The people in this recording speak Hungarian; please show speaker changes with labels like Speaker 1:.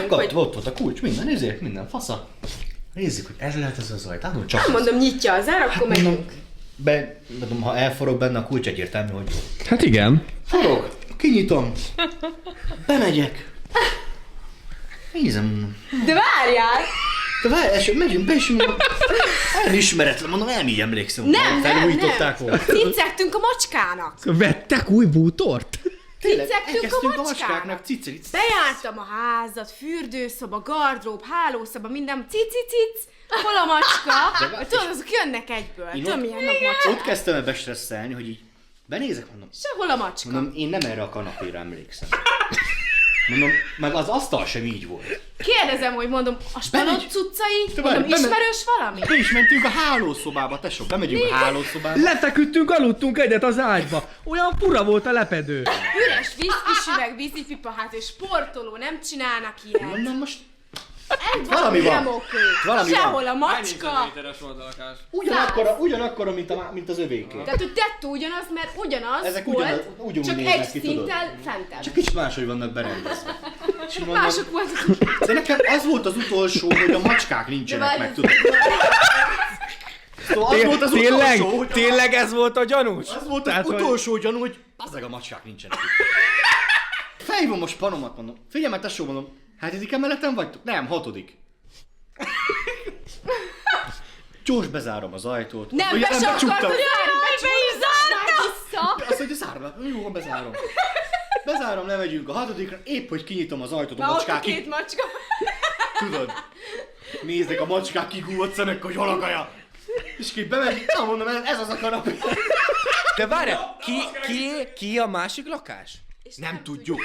Speaker 1: Ott volt a kulcs, minden, ezért minden fasza. Nézzük, hogy ez lehet ez az ajtó. Hát, csak
Speaker 2: mondom, nyitja az ár, akkor megyünk.
Speaker 1: Mondom, ha elforog benne a kulcs, egyértelmű, hogy...
Speaker 3: Hát igen.
Speaker 1: Forog, kinyitom. Bemegyek. Nézem.
Speaker 2: De várjál!
Speaker 1: De várj, megyünk be, és mondom, ismeretlen, mondom, így emlékszem.
Speaker 2: Nem.
Speaker 1: Felújították volna.
Speaker 2: Ciccegtünk a macskának.
Speaker 3: Vettek új bútort?
Speaker 2: Ciccegtünk a macskának.
Speaker 1: Ciceg.
Speaker 2: Bejártam a házat, fürdőszoba, gardrób, hálószoba, minden cici-cic. Hol a macska? Tudod, azok jönnek egyből. Tudom, milyen nagy macska.
Speaker 1: Ott kezdtem el bestresszelni, hogy így benézek, mondom.
Speaker 2: Sehol a macska.
Speaker 1: Mondom, én nem erre a kanapéra emlékszem. Mondom, meg az asztal sem így volt.
Speaker 2: Kérdezem, hogy mondom, a spanot cuccai,
Speaker 1: Te
Speaker 2: mondom,
Speaker 1: várj,
Speaker 2: ismerős valami?
Speaker 1: Be is mentünk a hálószobába, tesó, bemegyünk a hálószobába.
Speaker 3: Lefeküdtünk, aludtunk egyet az ágyba. Olyan fura volt a lepedő.
Speaker 2: Üres viszkisüveg, vízipipa, hát és sportoló, nem csinálnak ilyet.
Speaker 1: Mondom, most
Speaker 2: Valami
Speaker 1: van.
Speaker 2: nem oké.
Speaker 1: Valami
Speaker 2: Sehol
Speaker 1: van.
Speaker 2: a macska.
Speaker 1: ugyanakkora, mint az övéké.
Speaker 2: Tehát, hogy tettő ugyanaz, mert ugyanaz
Speaker 1: Ezek
Speaker 2: volt,
Speaker 1: ugyanúgy
Speaker 2: csak
Speaker 1: néznek
Speaker 2: egy
Speaker 1: ki, tudod?
Speaker 2: szinttel fentebb.
Speaker 1: Csak kicsit máshogy vannak berendezve. És mondom,
Speaker 2: Mások voltak.
Speaker 1: de nekem az volt az utolsó, hogy a macskák nincsenek meg, tudod? Szóval az volt az
Speaker 3: Tényleg?
Speaker 1: utolsó, hogy
Speaker 3: Tényleg ez volt a gyanús?
Speaker 1: az volt az utolsó gyanú, hogy azzeg a macskák nincsenek itt. Felhívom a spanomat, mondom. Figyelj meg, tesó, mondom. 7. emeleten vagytok? Nem, 6. Gyors bezárom az ajtót.
Speaker 2: Nem,
Speaker 1: Ugye,
Speaker 2: be se akartad
Speaker 1: becsuktam.
Speaker 2: járni, be is zárta.
Speaker 1: Azt mondja, zárd be. Jó, bezárom. Bezárom, lemegyünk a 6-ra, épp hogy kinyitom az ajtót, a
Speaker 2: Na, ott a
Speaker 1: macskák
Speaker 2: két macska.
Speaker 1: tudod. Néznek a macskák kigúvott szemek, hogy hol a kaja. És ki bemegy, na mondom, ez az a kanapé.
Speaker 3: De várjál, ki a másik lakás?
Speaker 1: Nem tudjuk.